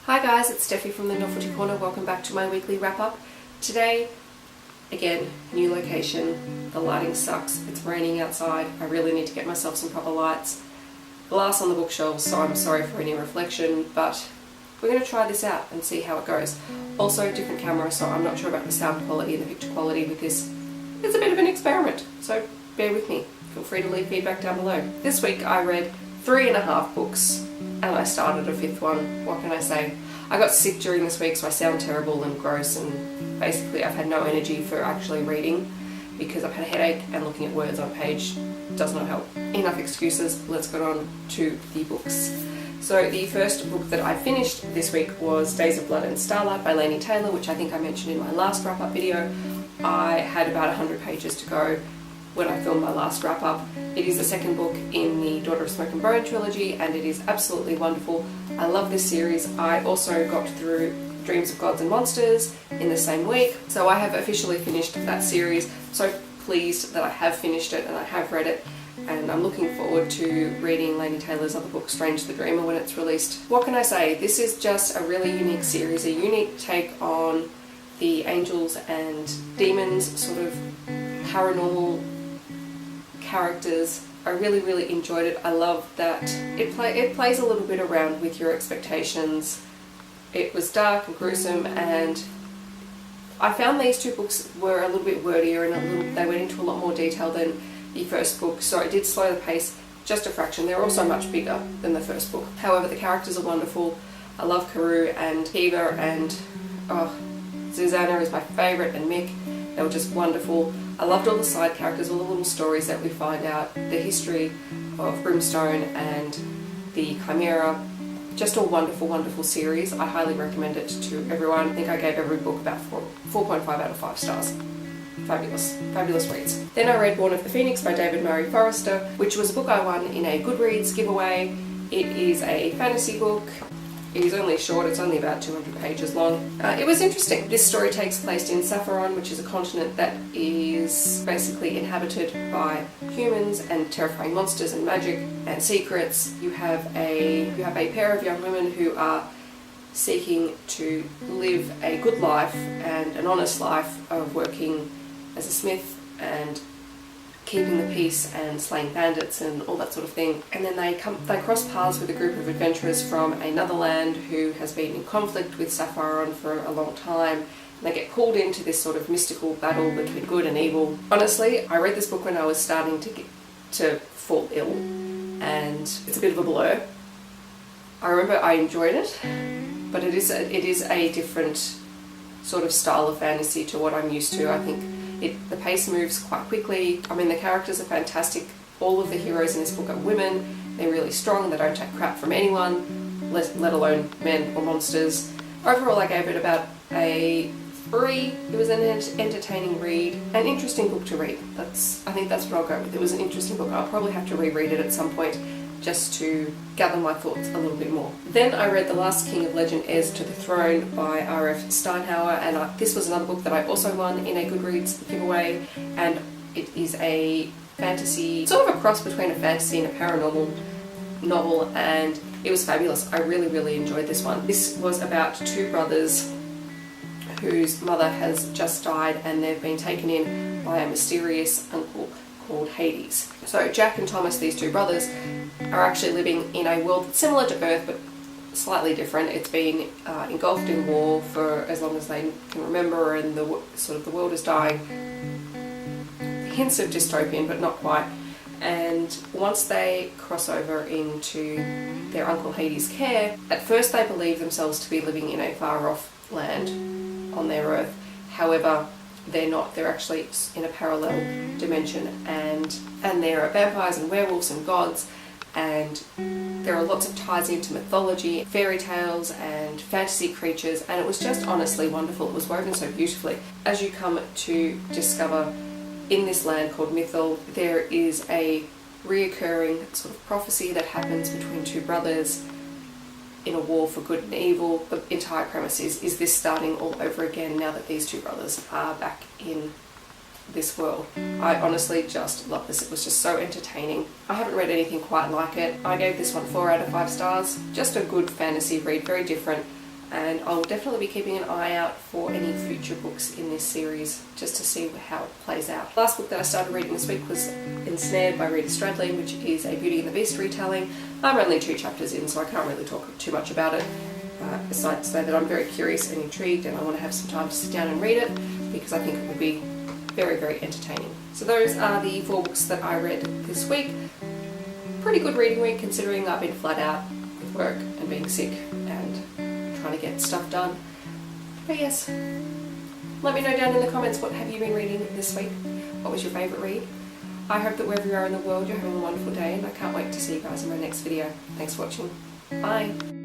Hi guys, it's Steffi from the Noveltea Corner. Welcome back to my weekly wrap-up. Today, again, new location. The lighting sucks. It's raining outside. I really need to get myself some proper lights. Glass on the bookshelves, so I'm sorry for any reflection, but we're going to try this out and see how it goes. Also, different camera, so I'm not sure about the sound quality and the picture quality with this. It's a bit of an experiment, so bear with me. Feel free to leave feedback down below. This week I read 3.5 books and I started a 5th one. What can I say? I got sick during this week, so I sound terrible and gross, and basically I've had no energy for actually reading because I've had a headache and looking at words on a page does not help. Enough excuses, let's get on to the books. So the first book that I finished this week was Days of Blood and Starlight by Laini Taylor, which I think I mentioned in my last wrap-up video. I had about 100 pages to go when I filmed my last wrap-up. It is the second book in the Daughter of Smoke and Bone trilogy, and it is absolutely wonderful. I love this series. I also got through Dreams of Gods and Monsters in the same week, so I have officially finished that series. So pleased that I have finished it and I have read it, and I'm looking forward to reading Laini Taylor's other book, Strange the Dreamer, when it's released. What can I say? This is just a really unique series, a unique take on the angels and demons, sort of paranormal characters. I really enjoyed it. I love that it plays a little bit around with your expectations. It was dark and gruesome, and I found these two books were a little bit wordier and they went into a lot more detail than the first book, so it did slow the pace just a fraction. They're also much bigger than the first book. However, the characters are wonderful. I love Karoo and Kiva, and Susanna is my favourite, and Mick. They were just wonderful. I loved all the side characters, all the little stories that we find out, the history of Brimstone and the Chimera. Just a wonderful series. I highly recommend it to everyone. I think I gave every book about 4.5 out of 5 stars. Fabulous reads. Then I read Born of the Phoenix by David Murray Forrester, which was a book I won in a Goodreads giveaway. It is a fantasy book. It is only short, it's only about 200 pages long. It was interesting. This story takes place in Sapphiron, which is a continent that is basically inhabited by humans and terrifying monsters and magic and secrets. You have a pair of young women who are seeking to live a good life and an honest life of working as a smith and keeping the peace and slaying bandits and all that sort of thing. And then they cross paths with a group of adventurers from another land who has been in conflict with Sapphiron for a long time. And they get pulled into this sort of mystical battle between good and evil. Honestly, I read this book when I was starting to fall ill, and it's a bit of a blur. I remember I enjoyed it, but it is a different sort of style of fantasy to what I'm used to. I think the pace moves quite quickly. I mean, the characters are fantastic. All of the heroes in this book are women. They're really strong. They don't take crap from anyone, let alone men or monsters. Overall, I gave it about a 3. It was an entertaining read, an interesting book to read. I think that's what I'll go with. It was an interesting book. I'll probably have to reread it at some point just to gather my thoughts a little bit more. Then I read The Last King of Legend, Heirs to the Throne by R.F. Steinhauer, and this was another book that I also won in a Goodreads giveaway, and it is a fantasy, sort of a cross between a fantasy and a paranormal novel, and it was fabulous. I really enjoyed this one. This was about 2 brothers whose mother has just died, and they've been taken in by a mysterious uncle called Hades. So Jack and Thomas, these 2 brothers, are actually living in a world that's similar to Earth but slightly different. It's been engulfed in war for as long as they can remember, and the world is dying. Hints of dystopian, but not quite. And once they cross over into their uncle Hades' care, at first they believe themselves to be living in a far-off land on their Earth. However, they're not. They're actually in a parallel dimension, and there are vampires and werewolves and gods, and there are lots of ties into mythology, fairy tales and fantasy creatures, and it was just honestly wonderful. It was woven so beautifully. As you come to discover, in this land called Mythal, there is a reoccurring sort of prophecy that happens between 2 brothers in a war for good and evil. The entire premise is this starting all over again now that these 2 brothers are back in this world. I honestly just love this. It was just so entertaining. I haven't read anything quite like it. I gave this one 4 out of 5 stars. Just a good fantasy read, very different. and I'll definitely be keeping an eye out for any future books in this series just to see how it plays out. The last book that I started reading this week was Ensnared by Rita Stradley, which is a Beauty and the Beast retelling. I'm only 2 chapters in, so I can't really talk too much about it, besides to say that I'm very curious and intrigued, and I want to have some time to sit down and read it because I think it will be very, very entertaining. So those are the 4 books that I read this week. Pretty good reading week considering I've been flat out with work and being sick and trying to get stuff done. But yes, let me know down in the comments, what have you been reading this week? What was your favourite read? I hope that wherever you are in the world you're having a wonderful day, and I can't wait to see you guys in my next video. Thanks for watching. Bye!